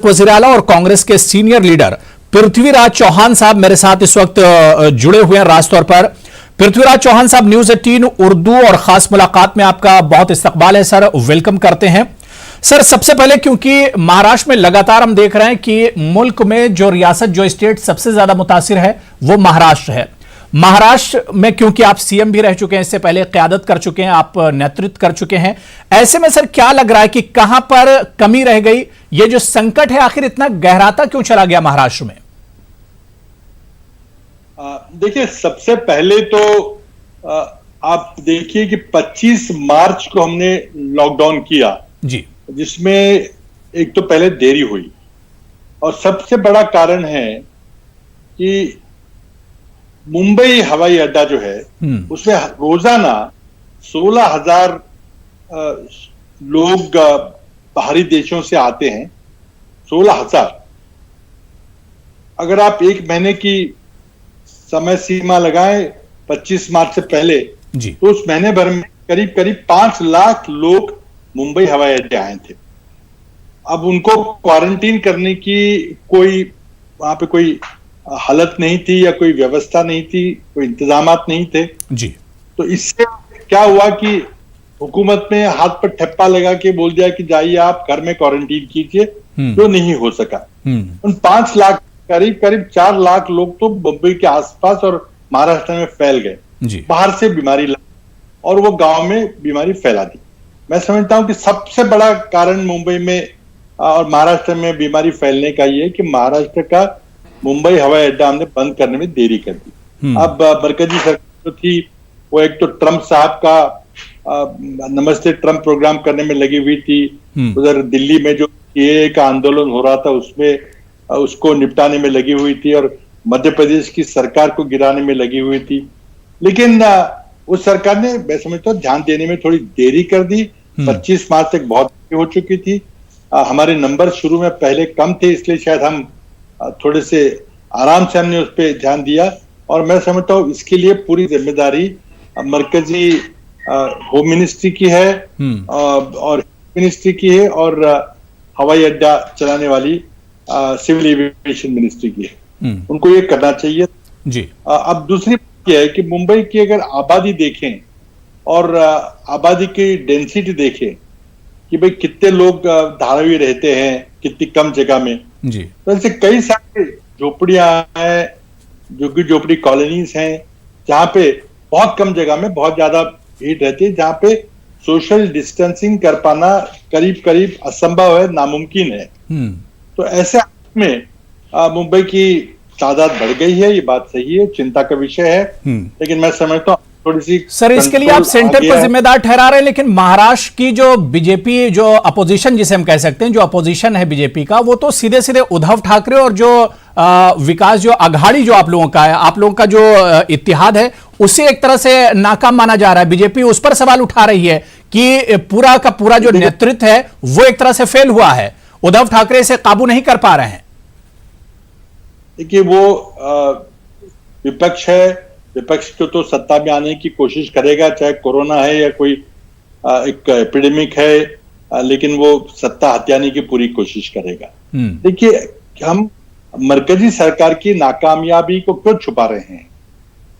वज़ीर-ए-आला और कांग्रेस के senior leader Prithviraj Chauhan साहब मेरे साथ इस वक्त जुड़े हुए हैं राज तौर पर। पृथ्वीराज चौहान साहब, न्यूज़ 18 उर्दू और खास मुलाकात में आपका बहुत इस्तकबाल है सर, वेलकम करते हैं सर। सबसे पहले क्योंकि महाराष्ट्र में लगातार हम देख रहे हैं कि मुल्क में जो रियासत, जो स्टेट सबसे ज्यादा मुतासिर है वो महाराष्ट्र है। महाराष्ट्र में क्योंकि आप सीएम भी रह चुके हैं, इससे पहले क़यादत कर चुके हैं, आप नेतृत्व कर चुके हैं, ऐसे में सर क्या लग रहा है कि कहां पर कमी रह गई? ये जो संकट है आखिर इतना गहराता क्यों चला गया महाराष्ट्र में? देखिए, सबसे पहले तो आप देखिए कि 25 मार्च को हमने लॉकडाउन किया जी, जिसमें एक तो पहले देरी हुई और सबसे बड़ा कारण है कि मुंबई हवाई अड्डा जो है उसमें रोजाना 16,000 लोग बाहरी देशों से आते हैं। 16,000। अगर आप एक महीने की समय सीमा लगाएं 25 मार्च से पहले जी, तो उस महीने भर में करीब करीब 5 लाख लोग मुंबई हवाई अड्डे आए थे। अब उनको क्वारंटीन करने की वहां पे कोई हालत नहीं थी या कोई व्यवस्था नहीं थी, कोई इंतजामात नहीं थे जी। तो इससे क्या हुआ कि हुकूमत ने हाथ पर ठप्पा लगा के बोल दिया कि जाइए आप घर में क्वारंटीन कीजिए, जो नहीं हो सका। उन 5 लाख करीब करीब 4 लाख लोग तो मुंबई के आसपास और महाराष्ट्र में फैल गए, बाहर से बीमारी ला और वो गांव में बीमारी फैला दी। मैं समझता हूं कि सबसे बड़ा कारण मुंबई में और महाराष्ट्र में बीमारी फैलने का ये है कि महाराष्ट्र का मुंबई हवाई अड्डा हमने बंद करने में देरी कर दी। अब मरकजी सरकार जो थी वो एक तो ट्रंप साहब का नमस्ते ट्रंप प्रोग्राम करने में लगी हुई थी। उधर दिल्ली में जो सीएए का आंदोलन हो रहा था उसमें उसको निपटाने में लगी हुई थी और मध्य प्रदेश की सरकार को गिराने में लगी हुई थी। लेकिन उस सरकार ने, मैं समझता हूँ, ध्यान देने में थोड़ी देरी कर दी। 25 मार्च तक बहुत देरी हो चुकी थी। हमारे नंबर शुरू में पहले कम थे, इसलिए शायद हम थोड़े से आराम से हमने उस पर ध्यान दिया और मैं समझता हूँ इसके लिए पूरी जिम्मेदारी मरकजी होम मिनिस्ट्री की है और मिनिस्ट्री की है और हवाई अड्डा चलाने वाली सिविल एविएशन मिनिस्ट्री की है। उनको ये करना चाहिए जी। अब दूसरी बात यह है कि मुंबई की अगर आबादी देखें और आबादी की डेंसिटी देखें कि भाई कितने लोग धारावी रहते हैं कितनी कम जगह में जी, तो ऐसे कई सारे झोपड़ियां हैं, झुग्गी झोपड़ी कॉलोनीज हैं जहां पे बहुत कम जगह में बहुत ज्यादा भीड़ रहती है, जहां पे सोशल डिस्टेंसिंग कर पाना करीब करीब असंभव है, नामुमकिन है। तो ऐसे में मुंबई की तादाद बढ़ गई है, ये बात सही है, चिंता का विषय है। लेकिन मैं समझता हूँ थोड़ी सी सर इसके लिए आप सेंटर को जिम्मेदार ठहरा रहे हैं, लेकिन महाराष्ट्र की जो बीजेपी, जो अपोजिशन जिसे हम कह सकते हैं, जो अपोजिशन है बीजेपी का, वो तो सीधे सीधे उद्धव ठाकरे और जो विकास, जो अघाड़ी जो आप लोगों का है, आप लोगों का जो इत्तेहाद है, उसे एक तरह से नाकाम माना जा रहा है। बीजेपी उस पर सवाल उठा रही है कि पूरा का पूरा जो नेतृत्व है वो एक तरह से फेल हुआ है, उद्धव ठाकरे इसे काबू नहीं कर पा रहे हैं। देखिए, वो विपक्ष है, विपक्ष तो सत्ता में आने की कोशिश करेगा, चाहे कोरोना है या कोई एक एपिडेमिक है, लेकिन वो सत्ता हथियाने की पूरी कोशिश करेगा। देखिए, हम मरकजी सरकार की नाकामयाबी को क्यों छुपा रहे हैं?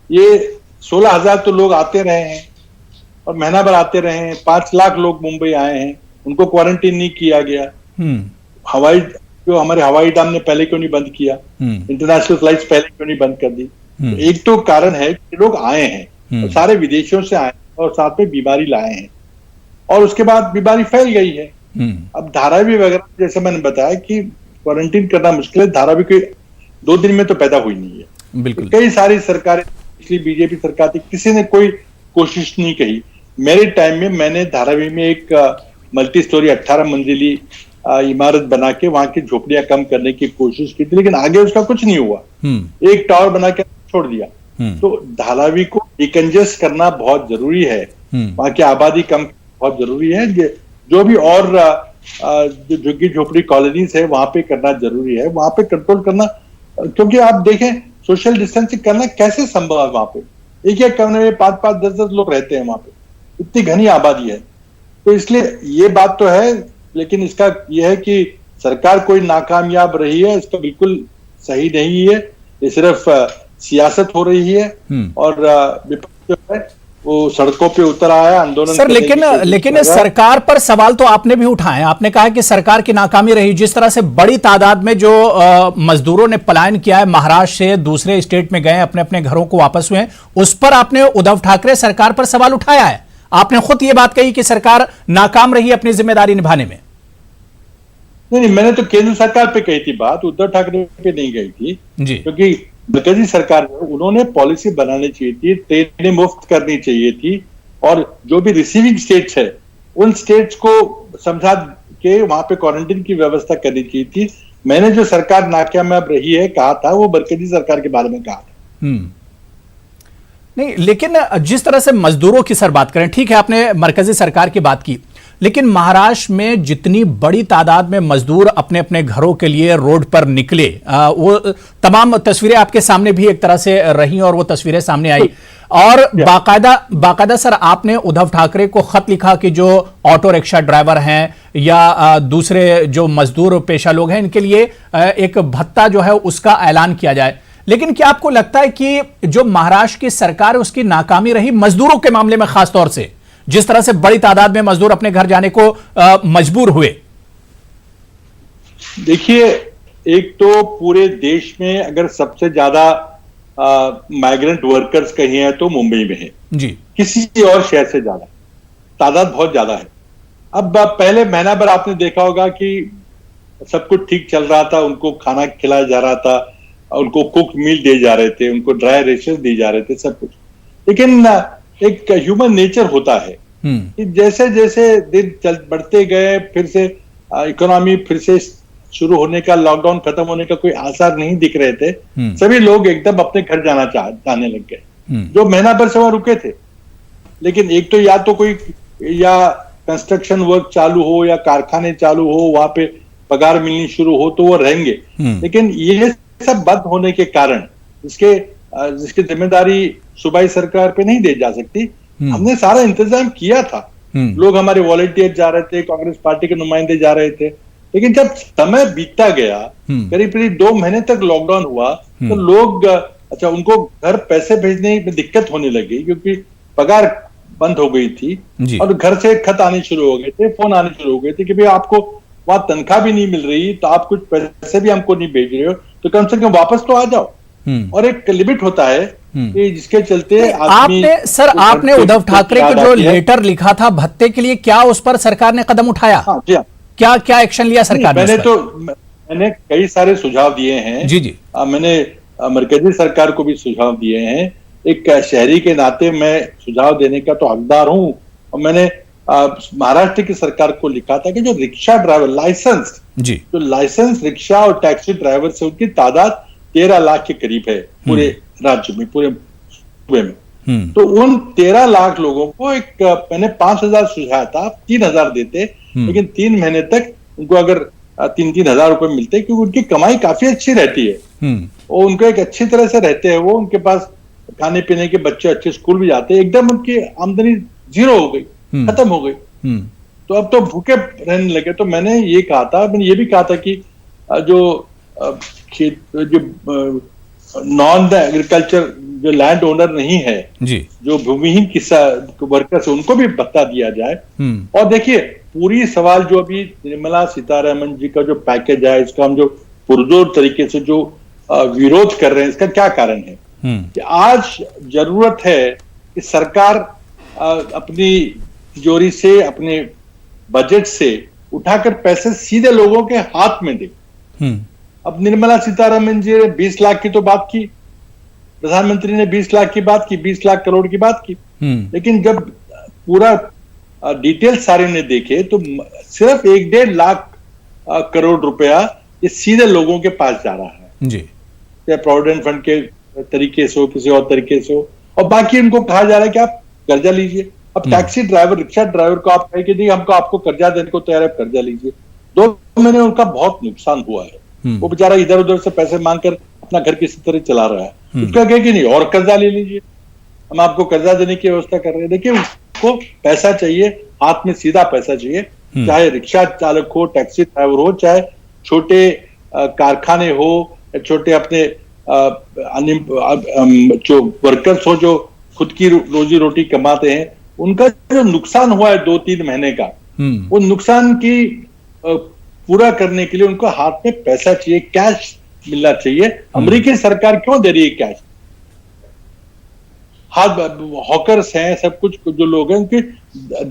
ये 16,000 तो लोग आते रहे हैं और महीना भर आते रहे हैं। 5 लाख लोग मुंबई आए हैं, उनको क्वारंटीन नहीं किया गया। हमारे हवाई अड्डा ने पहले क्यों नहीं बंद किया? इंटरनेशनल फ्लाइट्स पहले क्यों नहीं बंद कर दी? एक तो कारण है कि लोग आए हैं और सारे विदेशों से आए और साथ में बीमारी लाए हैं और उसके बाद बीमारी फैल गई है। अब धारावी वगैरह जैसे मैंने बताया कि क्वारंटीन करना मुश्किल है, धारावी कोई 2 दिन में तो पैदा हुई नहीं है। बिल्कुल। कई सारी सरकारें, पिछली बीजेपी सरकार थी, किसी ने कोई कोशिश नहीं कही। मेरे टाइम में मैंने धारावी में एक मल्टी स्टोरी 18 मंजिली इमारत बना के वहां की झोपड़ियां कम करने की कोशिश की थी, लेकिन आगे उसका कुछ नहीं हुआ। एक टावर बना के छोड़ दिया। तो धारावी को डिकंजेस्ट करना बहुत जरूरी है, वहां की आबादी कम बहुत जरूरी है। जो भी और जो झुग्गी झोपड़ी कॉलोनीज है वहां पे करना जरूरी है, वहां पे कंट्रोल करना, क्योंकि आप देखें सोशल डिस्टेंसिंग करना कैसे संभव है वहां पे? एक कमरे में 5-5, 10-10 लोग रहते हैं वहां पे, इतनी घनी आबादी है। तो इसलिए ये बात तो है, लेकिन इसका यह है कि सरकार कोई नाकामयाब रही है इसका बिल्कुल सही नहीं है। ये सिर्फ सियासत हो रही है और विपक्ष जो है वो सड़कों पे उतर आया आंदोलन सर। लेकिन सरकार पर सवाल तो आपने भी उठाए। आपने कहा कि सरकार की नाकामी रही। जिस तरह से बड़ी तादाद में जो मजदूरों ने पलायन किया है, महाराष्ट्र से दूसरे स्टेट में गए, अपने अपने घरों को वापस हुए, उस पर आपने उद्धव ठाकरे सरकार पर सवाल उठाया है। आपने खुद ये बात कही कि सरकार नाकाम रही अपनी जिम्मेदारी निभाने में। नहीं, मैंने तो केंद्र सरकार पे कही थी बात, उद्धव ठाकरे पे नहीं कही थी जी, क्योंकि मरकजी सरकार उन्होंने पॉलिसी बनानी चाहिए थी, ट्रेनें मुफ्त करनी चाहिए थी और जो भी रिसीविंग स्टेट्स है उन स्टेट्स को समझा के वहां पे क्वारंटीन की व्यवस्था करनी चाहिए थी। मैंने जो सरकार नाकामयाब रही है कहा था वो मरकजी सरकार के बारे में कहा था। नहीं, लेकिन जिस तरह से मजदूरों की सर बात करें, ठीक है आपने मरकजी सरकार की बात की, लेकिन महाराष्ट्र में जितनी बड़ी तादाद में मजदूर अपने अपने घरों के लिए रोड पर निकले, वो तमाम तस्वीरें आपके सामने भी एक तरह से रही और वो तस्वीरें सामने आई। और बाकायदा सर आपने उद्धव ठाकरे को खत लिखा कि जो ऑटो रिक्शा ड्राइवर हैं या दूसरे जो मजदूर पेशा लोग हैं, इनके लिए एक भत्ता जो है उसका ऐलान किया जाए। लेकिन क्या आपको लगता है कि जो महाराष्ट्र की सरकार है उसकी नाकामी रही मजदूरों के मामले में, खास तौर से जिस तरह से बड़ी तादाद में मजदूर अपने घर जाने को मजबूर हुए? देखिए, एक तो पूरे देश में अगर सबसे ज्यादा माइग्रेंट वर्कर्स कहीं है तो मुंबई में है जी, किसी और शहर से ज्यादा तादाद बहुत ज्यादा है। अब पहले महीना भर आपने देखा होगा कि सब कुछ ठीक चल रहा था, उनको खाना खिलाया जा रहा था, उनको कुक मील दिए जा रहे थे, उनको ड्राई रेशन दिए जा रहे थे, सब कुछ। लेकिन एक ह्यूमन नेचर होता है कि जैसे जैसे दिन बढ़ते गए, फिर से इकोनॉमी फिर से शुरू होने का, लॉकडाउन खत्म होने का कोई आसार नहीं दिख रहे थे, सभी लोग एकदम अपने घर जाने लग गए, जो महीना भर से वहां रुके थे। लेकिन एक तो या तो कोई या कंस्ट्रक्शन वर्क चालू हो या कारखाने चालू हो, वहां पे पगार मिलनी शुरू हो तो वो रहेंगे। लेकिन ये सब बंद होने के कारण जिसकी जिम्मेदारी सूबाई सरकार पे नहीं दी जा सकती। हमने सारा इंतजाम किया था, लोग हमारे वॉलंटियर जा रहे थे, कांग्रेस पार्टी के नुमाइंदे जा रहे थे। लेकिन जब समय बीतता गया, करीब 2 महीने तक लॉकडाउन हुआ, तो लोग उनको घर पैसे भेजने में दिक्कत होने लगी क्योंकि पगार बंद हो गई थी और घर से खत आने शुरू हो गए थे, फोन आने शुरू हो गए थे कि भाई आपको वहां तनख्वाह भी नहीं मिल रही, तो आप कुछ पैसे भी हमको नहीं भेज रहे हो, तो कम से कम वापस तो आ जाओ। और एक लिमिट होता है कि जिसके चलते आपने उद्धव ठाकरे को जो लेटर लिखा था भत्ते के लिए, क्या उस पर सरकार ने कदम उठाया? क्या क्या एक्शन लिया सरकार ने? मैंने कई सारे सुझाव दिए हैं जी। मैंने मरकजी सरकार को भी सुझाव दिए हैं। एक शहरी के नाते मैं सुझाव देने का तो हकदार हूं, और मैंने महाराष्ट्र की सरकार को लिखा था कि जो रिक्शा ड्राइवर लाइसेंस जो लाइसेंस रिक्शा और टैक्सी ड्राइवर से उनकी तादाद 13 लाख के करीब है पूरे राज्य में, पूरे सूबे में। तो उन 13 लाख लोगों को मैंने 5,000 सुझाया था, 3,000 देते, लेकिन 3 महीने तक उनको अगर 3-3 हजार रुपए मिलते, क्योंकि उनकी कमाई काफी अच्छी रहती है और उनको एक अच्छी तरह से रहते हैं, वो उनके पास खाने पीने के, बच्चे अच्छे स्कूल भी जाते हैं, एकदम उनकी आमदनी 0 हो गई, खत्म हो गई। तो अब तो भूखे रहने लगे। तो मैंने ये कहा था, मैंने ये भी कहा था कि जो नॉन एग्रीकल्चर जो लैंड ओनर नहीं है जी, जो भूमिहीन किसान वर्कर्स है, उनको भी भत्ता दिया जाए। और देखिए, पूरी सवाल जो अभी निर्मला सीतारमण जी का जो पैकेज है, इसका हम जो पुरजोर तरीके से जो विरोध कर रहे हैं, इसका क्या कारण है कि आज जरूरत है कि सरकार अपनी तिजोरी से, अपने बजट से उठाकर पैसे सीधे लोगों के हाथ में दे। अब निर्मला सीतारमण जी ने 20 लाख की तो बात की, प्रधानमंत्री ने 20 लाख की बात की, 20 लाख करोड़ की बात की, लेकिन जब पूरा डिटेल सारे ने देखे तो सिर्फ 1-1.5 लाख करोड़ रुपया ये सीधे लोगों के पास जा रहा है जी, चाहे प्रोविडेंट फंड के तरीके से हो, किसी और तरीके से हो, और बाकी इनको कहा जा रहा है कि आप कर्जा लीजिए। अब टैक्सी ड्राइवर, रिक्शा ड्राइवर को आप कहें कि नहीं, हमको आपको कर्जा देने को तैयार है, कर्जा लीजिए। 2 महीने उनका बहुत नुकसान हुआ है, वो बेचारा इधर उधर से पैसे मांगकर अपना घर किसी तरह चला रहा है। उसका कहे कि नहीं, और कर्जा ले लीजिए, हम आपको कर्जा देने की व्यवस्था कर रहे हैं। देखिए, उसको पैसा चाहिए, हाथ में सीधा पैसा चाहिए, चाहे रिक्शा चालक हो, टैक्सी ड्राइवर हो, चाहे छोटे कारखाने हो, छोटे अपने जो वर्कर्स हो जो खुद की रोजी रोटी कमाते हैं, उनका जो नुकसान हुआ है 2-3 महीने का, वो नुकसान की पूरा करने के लिए उनको हाथ में पैसा चाहिए, कैश मिलना चाहिए। अमेरिकी सरकार क्यों दे रही है कैश? हाथ हॉकर्स हैं, सब कुछ जो लोग हैं उनकी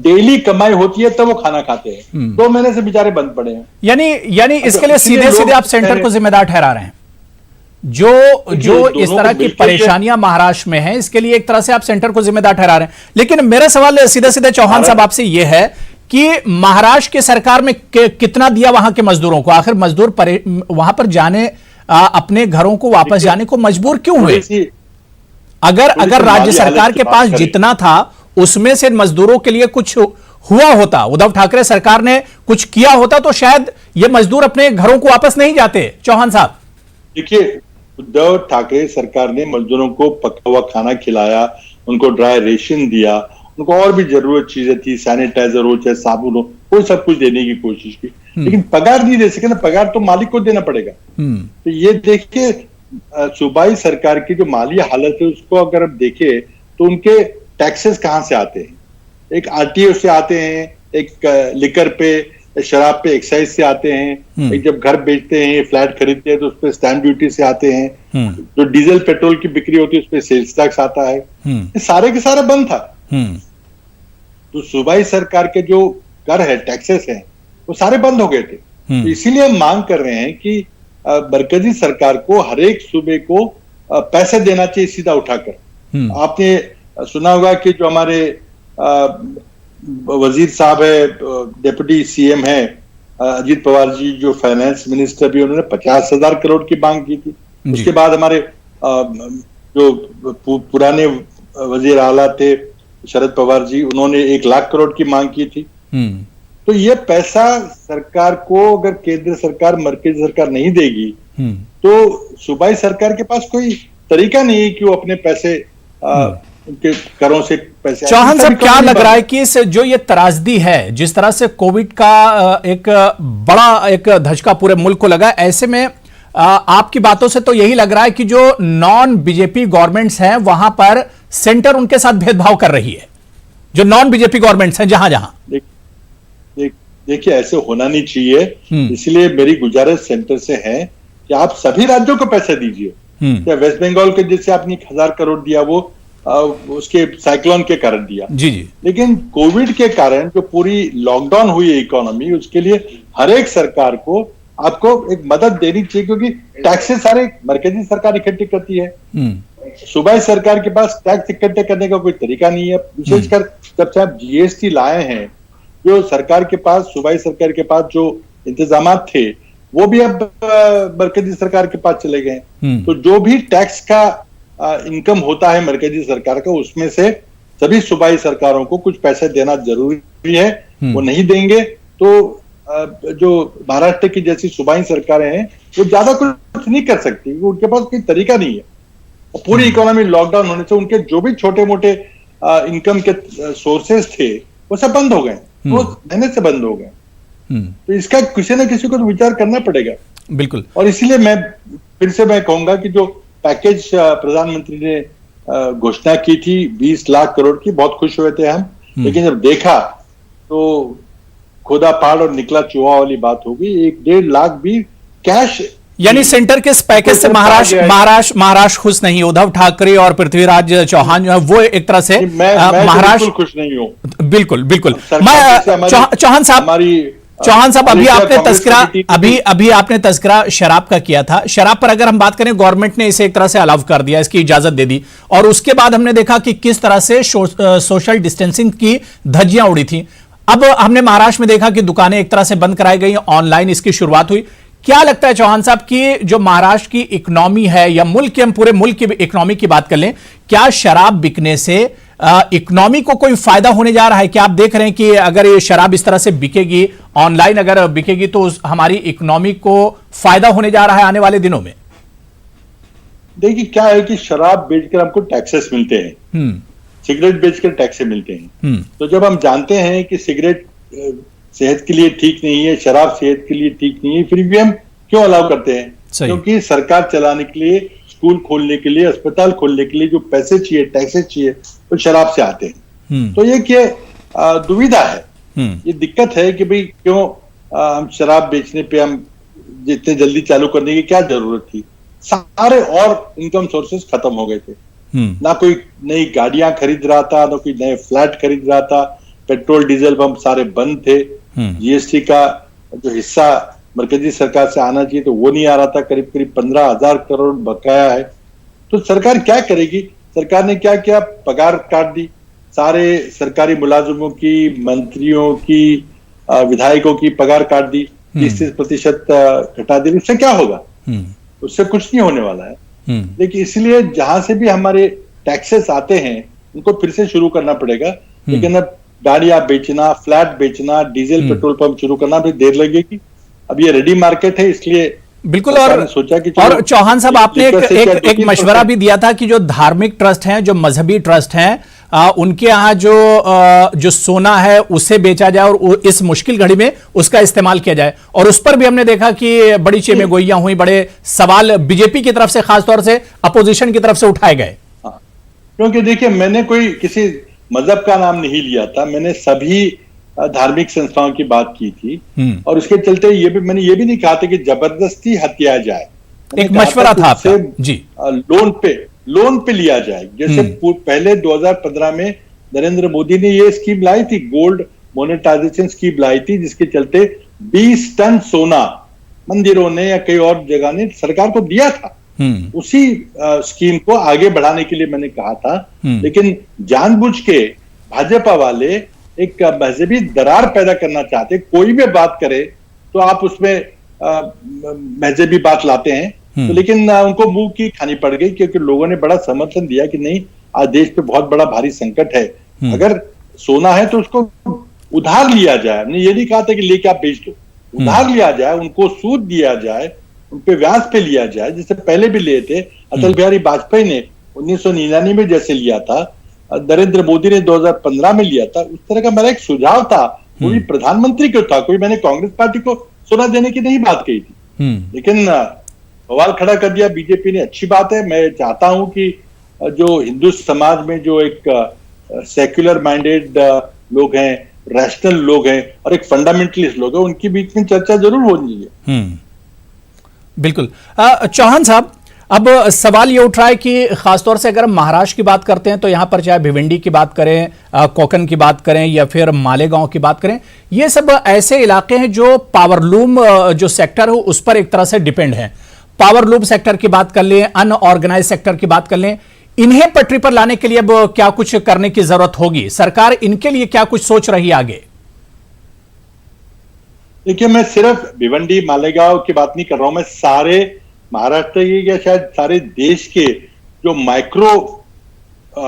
डेली कमाई होती है तब वो खाना खाते हैं। 2 महीने से बेचारे बंद पड़े हैं। यानी इसके लिए सीधे सीधे आप सेंटर को जिम्मेदार ठहरा रहे हैं। जो इस तरह की परेशानियां महाराष्ट्र में हैं, इसके लिए एक तरह से आप सेंटर को जिम्मेदार ठहरा रहे हैं। लेकिन मेरा सवाल सीधे सीधे चौहान साहब आपसे यह है कि महाराष्ट्र की सरकार में कितना दिया वहां के मजदूरों को? आखिर मजदूर वहां पर जाने अपने घरों को वापस जाने को मजबूर क्यों हुए? अगर राज्य सरकार के पास जितना था उसमें से मजदूरों के लिए कुछ हुआ होता, उद्धव ठाकरे सरकार ने कुछ किया होता, तो शायद ये मजदूर अपने घरों को वापस नहीं जाते। चौहान साहब देखिए, उद्धव ठाकरे सरकार ने मजदूरों को पका हुआ खाना खिलाया, उनको ड्राई रेशन दिया, उनको और भी जरूरत चीजें थी, सैनिटाइजर हो चाहे साबुन हो, वो सब कुछ देने की कोशिश की, लेकिन पगार नहीं दे सके ना। पगार तो मालिक को देना पड़ेगा। तो ये देखिए, सूबाई सरकार की जो माली हालत है उसको अगर आप देखें तो उनके टैक्सेस कहां से आते हैं? एक आरटीओ से आते हैं, एक लिकर पे शराब पे एक्साइज से आते हैं, एक जब घर बेचते हैं फ्लैट खरीदते हैं तो उस पर स्टैंप ड्यूटी से आते हैं, जो डीजल पेट्रोल की बिक्री होती है उस पर सेल्स टैक्स आता है। ये सारे के सारा बंद था। तो सूबाई सरकार के जो कर है, टैक्सेस हैं, वो सारे बंद हो गए थे। तो इसीलिए हम मांग कर रहे हैं कि मरकजी सरकार को हर एक सूबे को पैसे देना चाहिए सीधा उठाकर। आपने सुना होगा कि जो हमारे वजीर साहब है, डिप्टी सीएम है अजीत पवार जी, जो फाइनेंस मिनिस्टर भी, उन्होंने 50,000 करोड़ की मांग की थी। उसके बाद हमारे जो पुराने वजीर आला थे शरद पवार जी, उन्होंने 1 लाख करोड़ की मांग की थी। तो ये पैसा सरकार को अगर केंद्र सरकार, मरकजी सरकार नहीं देगी तो सूबाई सरकार के पास कोई तरीका नहीं है कि वो अपने पैसे उनके करों से पैसे। चौहान साहब, क्या लग रहा है कि जो ये त्रासदी है, जिस तरह से कोविड का एक बड़ा एक धचका पूरे मुल्क को लगा, ऐसे में आपकी बातों से तो यही लग रहा है कि जो नॉन बीजेपी गवर्नमेंट्स हैं वहां पर सेंटर उनके साथ भेदभाव कर रही है, जो नॉन बीजेपी गवर्नमेंट्स हैं जहां जहां। देखिए, ऐसे होना नहीं चाहिए। इसलिए मेरी गुजारिश सेंटर से है कि आप सभी राज्यों को पैसे दीजिए। वेस्ट बंगाल के जैसे आपने 1,000 करोड़ दिया, वो उसके साइक्लोन के कारण दिया जी। लेकिन कोविड के कारण जो पूरी लॉकडाउन हुई है इकोनॉमी, उसके लिए हर एक सरकार को आपको एक मदद देनी चाहिए, क्योंकि टैक्सेस सारे मरकजी सरकार इकट्ठी करती है। सूबाई सरकार के पास टैक्स इकट्ठे करने का कोई तरीका नहीं है। विशेषकर जब से आप जीएसटी लाए हैं, जो सरकार के पास, सूबाई सरकार के पास जो इंतजाम थे वो भी अब मरकजी सरकार के पास चले गए। तो जो भी टैक्स का इनकम होता है मरकजी सरकार का, उसमें से सभी सूबाई सरकारों को कुछ पैसे देना जरूरी है। वो नहीं देंगे तो जो महाराष्ट्र की जैसी सूबाई सरकारें हैं वो ज्यादा कुछ नहीं कर सकती, उनके पास कोई तरीका नहीं है। पूरी इकोनॉमी लॉकडाउन होने से उनके जो भी छोटे मोटे इनकम के सोर्सेस थे वो सब बंद हो गए, वो महीने से बंद हो गए। तो इसका किसी न किसी को तो विचार करना पड़ेगा। बिल्कुल। और इसीलिए मैं फिर से कहूंगा कि जो पैकेज प्रधानमंत्री ने घोषणा की थी 20 लाख करोड़ की, बहुत खुश हुए थे हम, लेकिन जब देखा तो खुदा पहाड़ और निकला चूहा वाली बात होगी। 1-1.5 लाख भी कैश, यानी सेंटर के इस पैकेज से महाराष्ट्र खुश नहीं। उद्धव ठाकरे और पृथ्वीराज चौहान जो है वो एक तरह से महाराष्ट्र खुश नहीं हूं। बिल्कुल बिल्कुल। मैं चौहान साहब अभी आपने तस्करा शराब का किया था। शराब पर अगर हम बात करें, गवर्नमेंट ने इसे एक तरह से अलाउ कर दिया, इसकी इजाजत दे दी, और उसके बाद हमने देखा कि किस तरह से सोशल डिस्टेंसिंग की धज्जियां उड़ी थी। अब हमने महाराष्ट्र में देखा कि दुकानें एक तरह से बंद कराई गई, ऑनलाइन इसकी शुरुआत हुई। क्या लगता है चौहान साहब कि जो महाराष्ट्र की इकोनॉमी है, या मुल्क की, हम पूरे मुल्क की इकोनॉमी की बात कर लें, क्या शराब बिकने से इकोनॉमी को कोई फायदा होने जा रहा है? क्या आप देख रहे हैं कि अगर ये शराब इस तरह से बिकेगी, ऑनलाइन अगर बिकेगी, तो हमारी इकोनॉमी को फायदा होने जा रहा है आने वाले दिनों में? देखिए, क्या है कि शराब बेचकर हमको टैक्सेस मिलते हैं, सिगरेट बेचकर टैक्सेस मिलते हैं। तो जब हम जानते हैं कि सिगरेट सेहत के लिए ठीक नहीं है, शराब सेहत के लिए ठीक नहीं है, फिर भी हम क्यों अलाउ करते हैं? क्योंकि सरकार चलाने के लिए, स्कूल खोलने के लिए, अस्पताल खोलने के लिए जो पैसे चाहिए, टैक्सेस चाहिए, तो शराब से आते हैं। तो ये क्या दुविधा है, ये दिक्कत है कि भाई क्यों हम शराब बेचने पे हम जितने जल्दी चालू करने की क्या जरूरत थी? सारे और इनकम सोर्सेस खत्म हो गए थे। ना कोई नई गाड़ियां खरीद रहा था, ना कोई नए फ्लैट खरीद रहा था, पेट्रोल डीजल पंप सारे बंद थे, जीएसटी का जो हिस्सा मरकजी सरकार से आना चाहिए तो वो नहीं आ रहा था, करीब करीब 15,000 करोड़ बकाया है। तो सरकार क्या करेगी? सरकार ने क्या किया? पगार काट दी, सारे सरकारी मुलाजिमों की, मंत्रियों की, विधायकों की पगार काट दी, 30% घटा दी। उससे क्या होगा? उससे कुछ नहीं होने वाला है। लेकिन इसलिए जहां से भी हमारे टैक्सेस आते हैं उनको फिर से शुरू करना पड़ेगा। लेकिन अब गाड़ियां बेचना, फ्लैट बेचना, डीजल पेट्रोल पंप शुरू करना भी देर लगेगी। अब ये रेडी मार्केट है, इसलिए बिल्कुल। और सोचा कि और चौहान साहब, आपने एक मशवरा भी दिया था कि जो धार्मिक ट्रस्ट हैं, जो मजहबी ट्रस्ट हैं, उनके यहाँ जो सोना है उसे बेचा जाए और इस मुश्किल घड़ी में उसका इस्तेमाल किया जाए। और उस पर भी हमने देखा कि बड़ी चेमेगोइयां हुई, बड़े सवाल बीजेपी की तरफ से, खासतौर से अपोजिशन की तरफ से उठाए गए। क्योंकि देखिए, मैंने कोई किसी मजहब का नाम नहीं लिया था, मैंने सभी धार्मिक संस्थाओं की बात की थी। और उसके चलते मैंने ये भी नहीं कहा था कि जबरदस्ती हत्या जाए। एक मशवरा था आपका जी, लोन पे लिया जाए। जैसे पहले 2015 में नरेंद्र मोदी ने ये स्कीम लाई थी, गोल्ड मोनेटाइजेशन स्कीम लाई थी, जिसके चलते 20 टन सोना मंदिरों ने या कई और जगह ने सरकार को दिया था। उसी स्कीम को आगे बढ़ाने के लिए मैंने कहा था। लेकिन जानबूझ के भाजपा वाले एक मजहबी दरार पैदा करना चाहते। कोई भी बात करे तो आप उसमें मजहबी बात लाते हैं। तो लेकिन उनको मुंह की खानी पड़ गई, क्योंकि लोगों ने बड़ा समर्थन दिया कि नहीं, आज देश पे बहुत बड़ा भारी संकट है, अगर सोना है तो उसको उधार लिया जाए। हमने ये नहीं कहा था कि लेके आप बेच दो, उधार लिया जाए, उनको सूद दिया जाए, उनपे ब्याज पे लिया जाए, जिससे पहले भी लिए थे। अटल बिहारी वाजपेयी ने 1999 में जैसे लिया था, नरेंद्र मोदी ने 2015 में लिया था, उस तरह का मेरा एक सुझाव था। वो भी प्रधानमंत्री को था, कोई मैंने कांग्रेस पार्टी को सोना देने की नहीं बात कही थी। लेकिन सवाल खड़ा कर दिया बीजेपी ने। अच्छी बात है, मैं चाहता हूं कि जो हिंदू समाज में जो एक सेक्युलर माइंडेड लोग हैं, रैशनल लोग हैं और एक फंडामेंटलिस्ट लोग हैं, उनके बीच में चर्चा जरूर होनी चाहिए। बिल्कुल। चौहान साहब, अब सवाल ये उठ रहा है कि खासतौर से अगर हम महाराष्ट्र की बात करते हैं तो यहां पर चाहे भिवंडी की बात करें, कोकण की बात करें या फिर मालेगांव की बात करें, ये सब ऐसे इलाके हैं जो पावरलूम जो सेक्टर हो उस पर एक तरह से डिपेंड है। पावरलूम सेक्टर की बात कर लें, अनऑर्गेनाइज सेक्टर की बात कर लें, इन्हें पटरी पर लाने के लिए अब क्या कुछ करने की जरूरत होगी? सरकार इनके लिए क्या कुछ सोच रही है आगे? देखिए, मैं सिर्फ भिवंडी मालेगांव की बात नहीं कर रहा हूं, मैं सारे महाराष्ट्र की या शायद सारे देश के जो माइक्रो